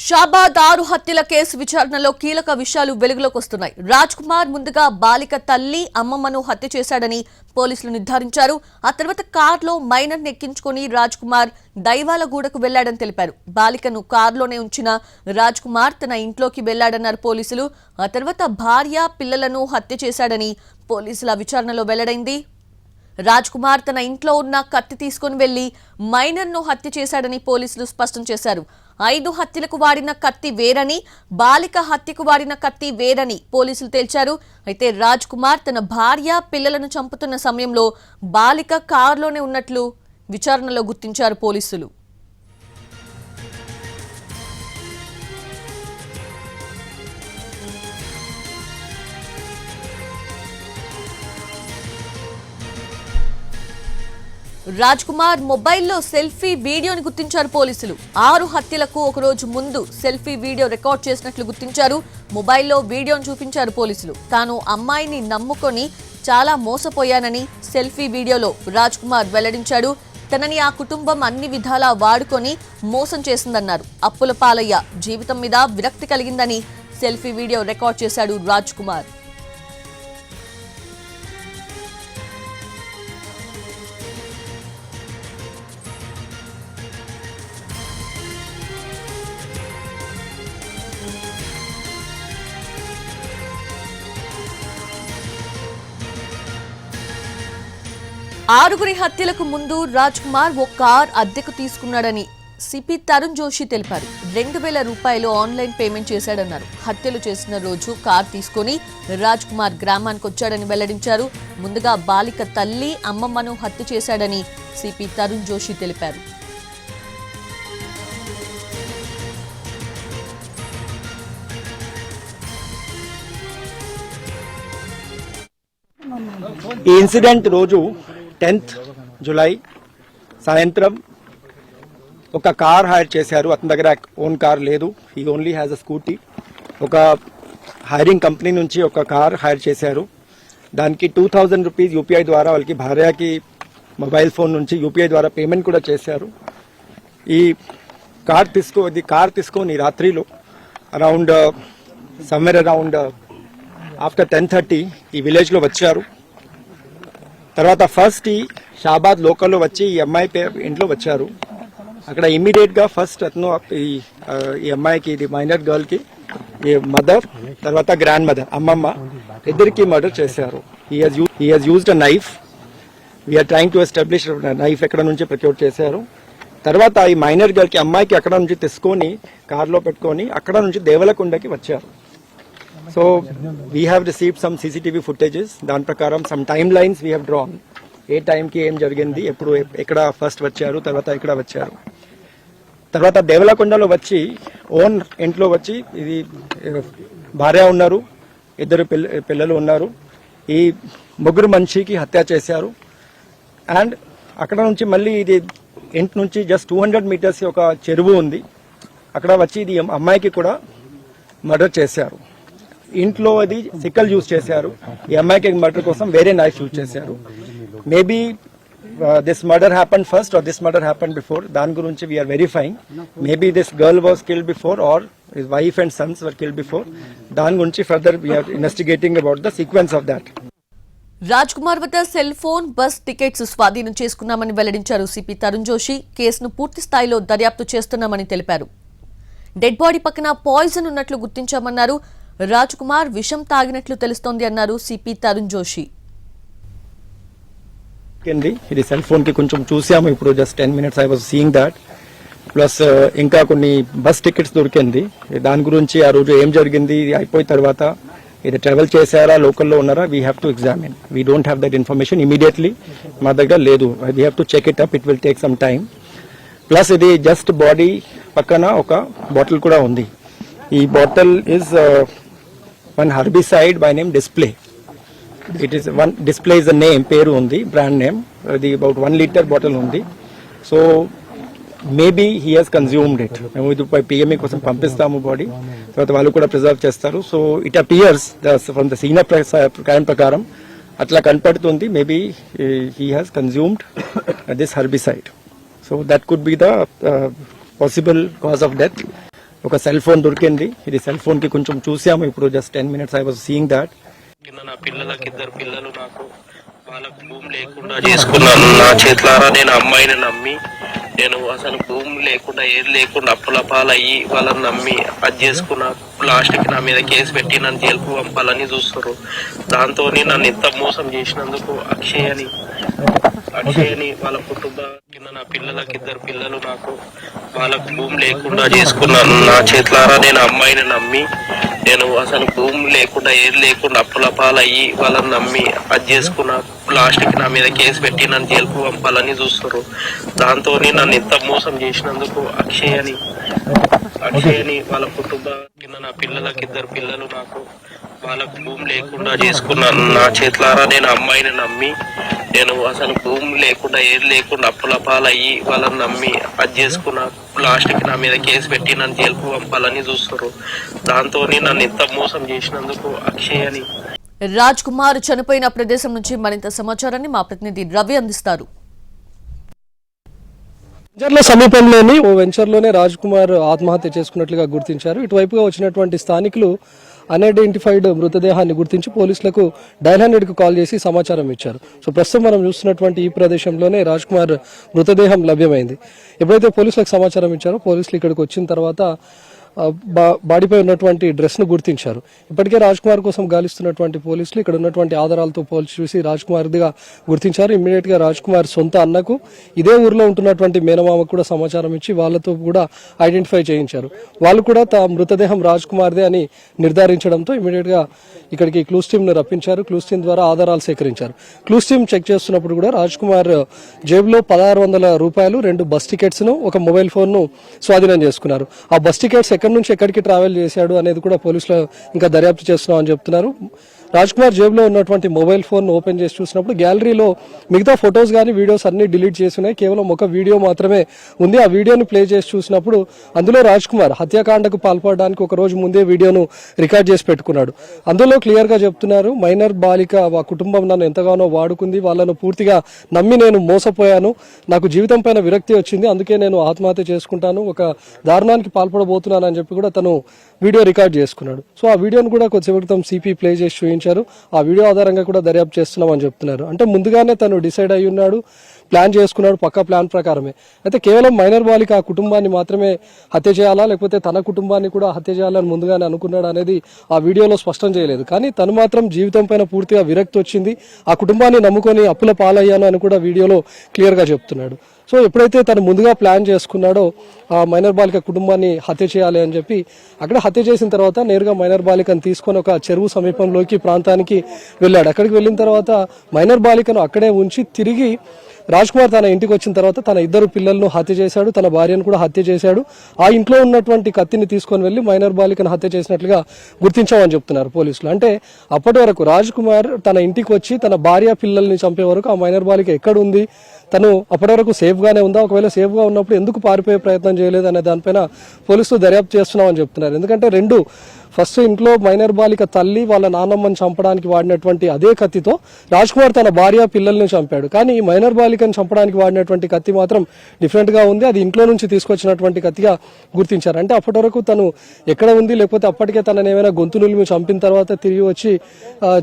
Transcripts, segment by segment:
షాబాద్ 6 హత్యల కేసు విచారణలో కీలక విషయాలు వెలుగులోకి వస్తున్నాయి. రాజ్ కుమార్ ముందుగా బాలిక తల్లి అమ్మమ్మను హత్య చేశాడని పోలీసులు నిర్ధారించారు. ఆ తర్వాత కార్లో మైనర్ని ఎక్కించుకుని రాజ్ కుమార్ దైవాలగూడకు వెళ్లాడని తెలిపారు. బాలికను కార్లోనే ఉంచిన రాజ్ కుమార్ తన ఇంట్లోకి వెళ్లాడన్నారు పోలీసులు. ఆ తర్వాత భార్య పిల్లలను హత్య చేశాడని పోలీసుల విచారణలో వెల్లడైంది. రాజ్ కుమార్ తన ఇంట్లో ఉన్న కత్తి తీసుకుని వెళ్లి మైనర్ను హత్య చేశాడని పోలీసులు స్పష్టం చేశారు. 5 హత్యలకు వాడిన కత్తి వేరని, బాలిక హత్యకు వాడిన కత్తి వేరని పోలీసులు తేల్చారు. అయితే రాజ్ కుమార్ తన భార్య పిల్లలను చంపుతున్న సమయంలో బాలిక కారులోనే ఉన్నట్లు విచారణలో గుర్తించారు పోలీసులు. రాజ్ కుమార్ మొబైల్లో సెల్ఫీ వీడియోని గుర్తించారు పోలీసులు. 6 హత్యలకు ఒకరోజు ముందు సెల్ఫీ వీడియో రికార్డ్ చేసినట్లు గుర్తించారు. మొబైల్లో వీడియోను చూపించారు పోలీసులు. తాను అమ్మాయిని నమ్ముకొని చాలా మోసపోయానని సెల్ఫీ వీడియోలో రాజ్ కుమార్ వెల్లడించాడు. తనని ఆ కుటుంబం అన్ని విధాలా వాడుకొని మోసం చేసిందన్నారు. అప్పుల పాలయ్య, జీవితం మీద విరక్తి కలిగిందని సెల్ఫీ వీడియో రికార్డ్ చేశాడు రాజ్ కుమార్. ఆరుగురి హత్యలకు ముందు రాజ్ కుమార్ ఓ కార్ అద్దెకు తీసుకున్నాడని సిపి తరుణ్ జోషి తెలిపారు. 2000 రూపాయలు ఆన్లైన్ పేమెంట్ చేశాడన్నారు. హత్యలు చేసిన రోజు కార్ తీసుకుని రాజ్ కుమార్ గ్రామానికి వచ్చాడని వెల్లడించారు. ముందుగా బాలిక తల్లి అమ్మమ్మను హత్య చేశాడని సిపి తరుణ్ జోషి తెలిపారు. ఈ ఇన్సిడెంట్ రోజు 10th జూలై సాయంత్రం ఒక కార్ హైర్ చేశారు. అతని దగ్గర ఓన్ కార్ లేదు, he only has a scooty. ఒక హైరింగ్ కంపెనీ నుంచి ఒక కార్ హైర్ చేశారు. దానికి 2000 రూపీస్ యూపీఐ ద్వారా వాళ్ళకి భార్యకి మొబైల్ ఫోన్ నుంచి యూపీఐ ద్వారా పేమెంట్ కూడా చేశారు. ఈ కార్ తీసుకొని రాత్రిలో అరౌండ్ సమ్వేర్ అరౌండ్ ఆఫ్టర్ 10:30 ఈ విలేజ్లో వచ్చారు. తర్వాత ఫస్ట్ ఈ షాబాద్ లోకల్లో వచ్చి ఈ అమ్మాయి ఇంట్లో వచ్చారు. అక్కడ ఇమ్మీడియట్ గా ఫస్ట్ అతను ఈ అమ్మాయికి, ఇది మైనర్ గర్ల్ కి ఈ మదర్, తర్వాత గ్రాండ్ మదర్ అమ్మమ్మ ఇద్దరికి మర్డర్ చేశారు. He has used a knife. We're trying to establish knife ఎక్కడ నుంచి ప్రొక్యూర్ చేశారు. తర్వాత ఈ మైనర్ గర్ల్ కి అమ్మాయికి అక్కడ నుంచి తీసుకొని కార్లో పెట్టుకొని అక్కడ నుంచి దేవలకొండకి వచ్చారు. So we have received some CCTV footages. దాని ప్రకారం some timelines we have drawn. ఏ టైంకి ఏం జరిగింది, ఎప్పుడు ఎక్కడ ఫస్ట్ వచ్చారు, తర్వాత ఇక్కడ వచ్చారు. తర్వాత దేవలకొండలో వచ్చి ఓన్ ఇంట్లో వచ్చి ఇది భార్య ఉన్నారు, 2 పిల్లలు ఉన్నారు. ఈ ముగ్గురు మనిషికి హత్య చేశారు. అండ్ అక్కడ నుంచి మళ్ళీ ఇది ఇంటి నుంచి జస్ట్ 200 మీటర్స్ ఒక చెరువు ఉంది, అక్కడ వచ్చి ఇది అమ్మాయికి కూడా మర్డర్ చేశారు. ఇంట్లో అది సిక్కల్ యూజ్ చేశారు. ఈ అమ్మాయికి మర్డర్ కోసం వేరే నైఫ్ యూజ్ చేశారు. Maybe this murder happened first or this murder happened before. దాని గురించి we're verifying. Maybe this girl was killed before or his wife and sons were killed before. దాని గురించి further we're investigating about the sequence of that. Raj Kumar వద్ద cell phone, bus tickets స్వాధీనం చేసుకున్నామని వెల్లడించారు CP Tarun Joshi. కేసును పూర్తి స్థాయిలో దర్యాప్తు చేస్తున్నామని తెలిపారు. డెడ్ బాడీ పక్కన పాయిజన్ ఉన్నట్లు గుర్తించామన్నారు. రాజ్ కుమార్ విషం తాగినట్లు తెలుస్తోంది అన్నారు సిపి తరుణ్ జోషి. ఇది సెల్ ఫోన్ కి కొంచెం చూసాము ఇప్పుడు, just 10 minutes I was seeing that. Plus ఇంకా కొన్ని బస్ టికెట్స్ దొరికింది. దాని గురించి ఆ రోజు ఏం జరిగింది అయిపోయిన తర్వాత ఇది ట్రావెల్ చేశారా, లోకల్లో ఉన్నారా, we have to examine. We don't have that information immediately, మా దగ్గర లేదు. We have to check it up, it will take some time. Plus ఇది జస్ట్ బాడీ పక్కన ఒక బాటిల్ కూడా ఉంది. ఈ bottle is one herbicide by name Display. It is one Display is the name, పేరు ఉంది, brand name. The about 1 liter bottle ఉంది. So maybe he has consumed it. మేము ఇది PMA కోసం పంపిస్తాము బాడీ, తర్వాత వాళ్ళు కూడా ప్రిజర్వ్ చేస్తారు. So it appears from the scene of crime ప్రకారం అట్లా కనపడుతుంది. Maybe he has consumed this herbicide. So that could be the possible cause of death. ఒక సెల్ ఫోన్ దొరికింది. ఇది సెల్ ఫోన్ కి కొంచెం చూసాము ఇప్పుడు, just 10 minutes I was seeing that. నా పిల్లలకి 2 పిల్లలు, నాకు వాళ్ళకు భూమి లేకుండా చేసుకున్నాను. నా చేతులారా నేను అమ్మాయిని నమ్మి, నేను అసలు భూమి లేకుండా ఏది లేకుండా అప్పుల పాలయ్యి వాళ్ళని నమ్మి అది చేసుకున్నా. లాస్ట్కి నా మీద కేసు పెట్టి నన్ను జైలుకు పంపాలని చూస్తారు. దాంతో నన్ను ఎంత మోసం చేసినందుకు అక్షయని వాళ్ళ కుటుంబ నా పిల్లలకి 2 పిల్లలు, నాకు వాళ్ళకు భూమి లేకుండా చేసుకున్నాను. నా చేతులారా నేను అమ్మాయిని నమ్మి, నేను అసలు భూమి లేకుండా ఏది లేకుండా అప్పుల పాలయ్యి వాళ్ళని నమ్మి అది చేసుకున్నా. లాస్ట్కి నా మీద కేసు పెట్టి నన్ను జైలుకు పంపాలని చూస్తారు. దాంతో నన్ను ఎంత మోసం చేసినందుకు అక్షయని వాళ్ళ కుటుంబ నా పిల్లలకి 2 పిల్లలు, నాకు వాళ్ళకు భూమి లేకుండా చేసుకున్నాను. నా చేతులారా నేను అమ్మాయిని నమ్మి, నేను అసలు భూమి లేకుండా ఏది లేకుండా అప్పుల పాలయ్యి వాళ్ళని నమ్మి అది చేసుకున్నా. లాస్ట్కి నా మీద కేసు పెట్టి నన్ను జైలుకు పంపాలని చూస్తారు. దాంతో నన్ను ఎంత మోసం చేసినందుకు అక్షయని. రాజ్ కుమార్ చనిపోయిన ప్రదేశం నుంచి మరింత సమాచారాన్ని మా ప్రతినిధి రవి అందిస్తారు. వెంచర్ల సమీపంలోని ఓ వెంచర్లోనే రాజ్ కుమార్ ఆత్మహత్య చేసుకున్నట్లుగా గుర్తించారు. ఇటువైపుగా వచ్చినటువంటి స్థానికులు అన్ఐడెంటిఫైడ్ మృతదేహాన్ని గుర్తించి పోలీసులకు డయల్ 100కు కాల్ చేసి సమాచారం ఇచ్చారు. సో ప్రస్తుతం మనం చూస్తున్నటువంటి ఈ ప్రదేశంలోనే రాజ్ కుమార్ మృతదేహం లభ్యమైంది. ఎప్పుడైతే పోలీసులకు సమాచారం ఇచ్చారో పోలీసులు ఇక్కడికి వచ్చిన తర్వాత బాడీపై ఉన్నటువంటి డ్రెస్ ను గుర్తించారు. ఇప్పటికే రాజ్ కుమార్ కోసం గాలిస్తున్నటువంటి పోలీసులు ఇక్కడ ఉన్నటువంటి ఆధారాలతో పోల్చి చూసి రాజ్ కుమార్దిగా గుర్తించారు. ఇమ్మీడియట్ గా రాజ్ కుమార్ సొంత అన్నకు, ఇదే ఊర్లో ఉంటున్నటువంటి మేనమామకు కూడా సమాచారం ఇచ్చి వాళ్ళతో కూడా ఐడెంటిఫై చేయించారు. వాళ్ళు కూడా మృతదేహం రాజ్ కుమార్దే అని నిర్ధారించడంతో ఇమ్మీడియట్ గా ఇక్కడికి క్లూస్ టీమ్ ను రప్పించారు. క్లూస్ టీమ్ ద్వారా ఆధారాలు సేకరించారు. క్లూస్ టీమ్ చెక్ చేస్తున్నప్పుడు కూడా రాజ్ కుమార్ జేబులో 1600 రూపాయలు, 2 బస్ టికెట్స్ ను, ఒక మొబైల్ ఫోన్ ను స్వాధీనం చేసుకున్నారు. ఆ బస్ టికెట్స్ ఎక్కడి నుంచి ఎక్కడికి ట్రావెల్ చేశాడు అనేది కూడా పోలీసులు ఇంకా దర్యాప్తు చేస్తున్నాం అని చెప్తున్నారు. రాజ్ కుమార్ జేబులో ఉన్నటువంటి మొబైల్ ఫోన్ ఓపెన్ చేసి చూసినప్పుడు గ్యాలరీలో మిగతా ఫొటోస్ కానీ వీడియోస్ అన్ని డిలీట్ చేసి ఉన్నాయి. కేవలం ఒక వీడియో మాత్రమే ఉంది. ఆ వీడియోని ప్లే చేసి చూసినప్పుడు అందులో రాజ్ కుమార్ హత్యాకాండకు పాల్పడడానికి ఒక రోజు ముందే వీడియోను రికార్డ్ చేసి పెట్టుకున్నాడు. అందులో క్లియర్ గా చెప్తున్నారు, మైనర్ బాలిక ఆ కుటుంబం నన్ను ఎంతగానో వాడుకుంది, వాళ్ళను పూర్తిగా నమ్మి నేను మోసపోయాను, నాకు జీవితం పైన విరక్తి వచ్చింది, అందుకే నేను ఆత్మహత్య చేసుకుంటాను, ఒక దారుణానికి పాల్పడబోతున్నాను అని చెప్పి కూడా తను వీడియో రికార్డ్ చేసుకున్నాడు. సో ఆ వీడియోను కూడా కొద్దిసేపు క్రితం సిపి ప్లే చేసి చూపించారు. ఆ వీడియో ఆధారంగా కూడా దర్యాప్తు చేస్తున్నామని చెప్తున్నారు. అంటే ముందుగానే తను డిసైడ్ అయి ఉన్నాడు, ప్లాన్ చేసుకున్నాడు, పక్కా ప్లాన్ ప్రకారమే. అయితే కేవలం మైనర్ బాలిక ఆ కుటుంబాన్ని మాత్రమే హత్య చేయాలా, లేకపోతే తన కుటుంబాన్ని కూడా హత్య చేయాలని ముందుగానే అనుకున్నాడు అనేది ఆ వీడియోలో స్పష్టం చేయలేదు. కానీ తను మాత్రం జీవితం పైన పూర్తిగా విరక్తి వచ్చింది, ఆ కుటుంబాన్ని నమ్ముకొని అప్పుల పాలయ్యాను అని కూడా వీడియోలో క్లియర్ గా చెప్తున్నాడు. సో ఎప్పుడైతే తను ముందుగా ప్లాన్ చేసుకున్నాడో ఆ మైనర్ బాలిక కుటుంబాన్ని హత్య చేయాలి అని చెప్పి అక్కడ హత్య చేసిన తర్వాత నేరుగా మైనర్ బాలికను తీసుకొని ఒక చెరువు సమీపంలోకి ప్రాంతానికి వెళ్ళాడు. అక్కడికి వెళ్ళిన తర్వాత మైనర్ బాలికను అక్కడే ఉంచి తిరిగి రాజ్ కుమార్ తన ఇంటికి వచ్చిన తర్వాత తన 2 పిల్లలను హత్య చేశాడు, తన భార్యను కూడా హత్య చేశాడు. ఆ ఇంట్లో ఉన్నటువంటి కత్తిని తీసుకొని వెళ్లి మైనర్ బాలికను హత్య చేసినట్లుగా గుర్తించామని చెప్తున్నారు పోలీసులు. అంటే అప్పటి వరకు రాజ్ కుమార్ తన ఇంటికి వచ్చి తన భార్య పిల్లల్ని చంపే వరకు ఆ మైనర్ బాలిక ఎక్కడ ఉంది, తను అప్పటి వరకు సేఫ్ గానే ఉందా, ఒకవేళ సేఫ్ గా ఉన్నప్పుడు ఎందుకు పారిపోయే ప్రయత్నం చేయలేదు అనే దానిపైన పోలీసులు దర్యాప్తు చేస్తున్నామని చెప్తున్నారు. ఎందుకంటే ఫస్ట్ ఇంట్లో మైనర్ బాలిక తల్లి వాళ్ళ నాన్నమ్మని చంపడానికి వాడినటువంటి అదే కత్తితో రాజ్ కుమార్ తన భార్య పిల్లల్ని చంపాడు. కానీ ఈ మైనర్ బాలికను చంపడానికి వాడినటువంటి కత్తి మాత్రం డిఫరెంట్ గా ఉంది. అది ఇంట్లో నుంచి తీసుకొచ్చినటువంటి కత్తిగా గుర్తించారు. అంటే అప్పటి వరకు తను ఎక్కడ ఉంది, లేకపోతే అప్పటికే తనని ఏమైనా గొంతు నులిమి చంపిన తర్వాత తిరిగి వచ్చి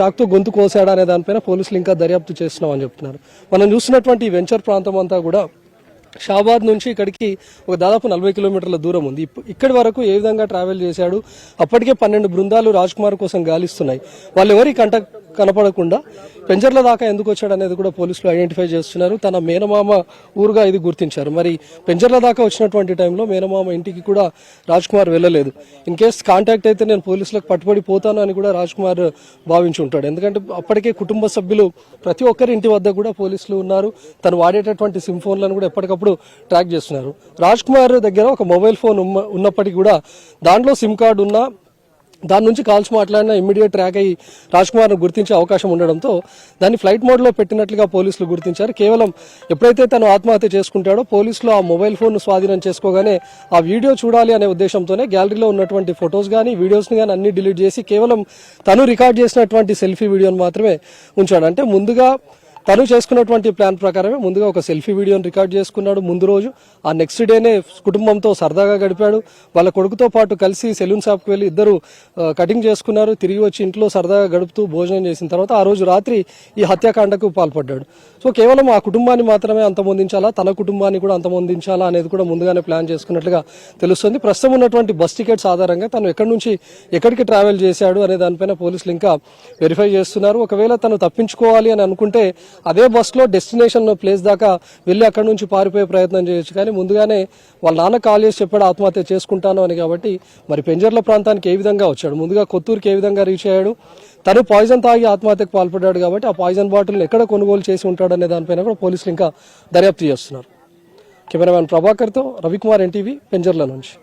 చాకుతో గొంతు కోసాడా అనే దానిపైన పోలీసులు ఇంకా దర్యాప్తు చేస్తున్నామని చెప్తున్నారు. మనం చూస్తున్నటువంటి వెంచర్ ప్రాంతం అంతా కూడా షాబాద్ నుంచి ఇక్కడికి ఒక దాదాపు 40 కిలోమీటర్ల దూరం ఉంది. ఇక్కడి వరకు ఏ విధంగా ట్రావెల్ చేశాడు, అప్పటికే 12 బృందాలు రాజ్ కుమార్ కోసం గాలిస్తున్నాయి. వాళ్ళు ఎవరి కంట కనపడకుండా పెంచర్ల దాకా ఎందుకు వచ్చాడు అనేది కూడా పోలీసులు ఐడెంటిఫై చేస్తున్నారు. తన మేనమామ ఊరుగా ఇది గుర్తించారు. మరి పెంచర్ల దాకా వచ్చినటువంటి టైంలో మేనమామ ఇంటికి కూడా రాజ్ కుమార్ వెళ్ళలేదు. ఇన్ కేస్ కాంటాక్ట్ అయితే నేను పోలీసులకు పట్టుబడి పోతాను అని కూడా రాజ్ కుమార్ భావించి ఉంటాడు. ఎందుకంటే అప్పటికే కుటుంబ సభ్యులు ప్రతి ఒక్కరి ఇంటి వద్ద కూడా పోలీసులు ఉన్నారు. తను వాడేటటువంటి సిమ్ ఫోన్లను కూడా ఎప్పటికప్పుడు ట్రాక్ చేస్తున్నారు. రాజ్ కుమార్ దగ్గర ఒక మొబైల్ ఫోన్ ఉన్నప్పటికీ కూడా దాంట్లో సిమ్ కార్డు ఉన్నా దాని నుంచి కాల్స్ మాట్లాడినా ఇమ్మీడియట్ ట్రాక్ అయ్యి రాజ్ కుమార్ ను గుర్తించే అవకాశం ఉండడంతో దాన్ని ఫ్లైట్ మోడ్ లో పెట్టినట్లుగా పోలీసులు గుర్తించారు. కేవలం ఎప్పుడైతే తను ఆత్మహత్య చేసుకుంటాడో పోలీసులు ఆ మొబైల్ ఫోన్ ను స్వాధీనం చేసుకోగానే ఆ వీడియో చూడాలి అనే ఉద్దేశంతోనే గ్యాలరీలో ఉన్నటువంటి ఫొటోస్ గానీ వీడియోస్ ని గానీ అన్ని డిలీట్ చేసి కేవలం తను రికార్డ్ చేసినటువంటి సెల్ఫీ వీడియోని మాత్రమే ఉంచాడు. అంటే ముందుగా తను చేసుకున్నటువంటి ప్లాన్ ప్రకారమే ముందుగా ఒక సెల్ఫీ వీడియోని రికార్డ్ చేసుకున్నాడు ముందు రోజు. ఆ నెక్స్ట్ డేనే కుటుంబంతో సరదాగా గడిపాడు. వాళ్ళ కొడుకుతో పాటు కలిసి సెలూన్ షాప్కి వెళ్ళి ఇద్దరు కటింగ్ చేసుకున్నారు. తిరిగి వచ్చి ఇంట్లో సరదాగా గడుపుతూ భోజనం చేసిన తర్వాత ఆ రోజు రాత్రి ఈ హత్యాకాండకు పాల్పడ్డాడు. సో కేవలం ఆ కుటుంబాన్ని మాత్రమే అంతమొందించాలా, తన కుటుంబాన్ని కూడా అంతమొందించాలా అనేది కూడా ముందుగానే ప్లాన్ చేసుకున్నట్లుగా తెలుస్తుంది. ప్రస్తుతం ఉన్నటువంటి బస్ టికెట్స్ ఆధారంగా తను ఎక్కడి నుంచి ఎక్కడికి ట్రావెల్ చేశాడు అనే దానిపైన పోలీసులు ఇంకా వెరిఫై చేస్తున్నారు. ఒకవేళ తను తప్పించుకోవాలి అని అనుకుంటే అదే బస్సులో డెస్టినేషన్ ప్లేస్ దాకా వెళ్ళి అక్కడి నుంచి పారిపోయే ప్రయత్నం చేయొచ్చు. కానీ ముందుగానే వాళ్ళ నాన్న కాల్ చేసి చెప్పాడు ఆత్మహత్య చేసుకుంటాను అని. కాబట్టి మరి పెంజర్ల ప్రాంతానికి ఏ విధంగా వచ్చాడు, ముందుగా కొత్తూరుకి ఏ విధంగా రీచ్ అయ్యాడు, తను పాయిజన్ తాగి ఆత్మహత్యకు పాల్పడ్డాడు కాబట్టి ఆ పాయిజన్ బాటిల్ని ఎక్కడ కొనుగోలు చేసి ఉంటాడు అనే దానిపైన కూడా పోలీసులు ఇంకా దర్యాప్తు చేస్తున్నారు. కెమెరామ్యాన్ ప్రభాకర్తో రవికుమార్, ఎన్టీవీ, పెంజర్ల నుంచి.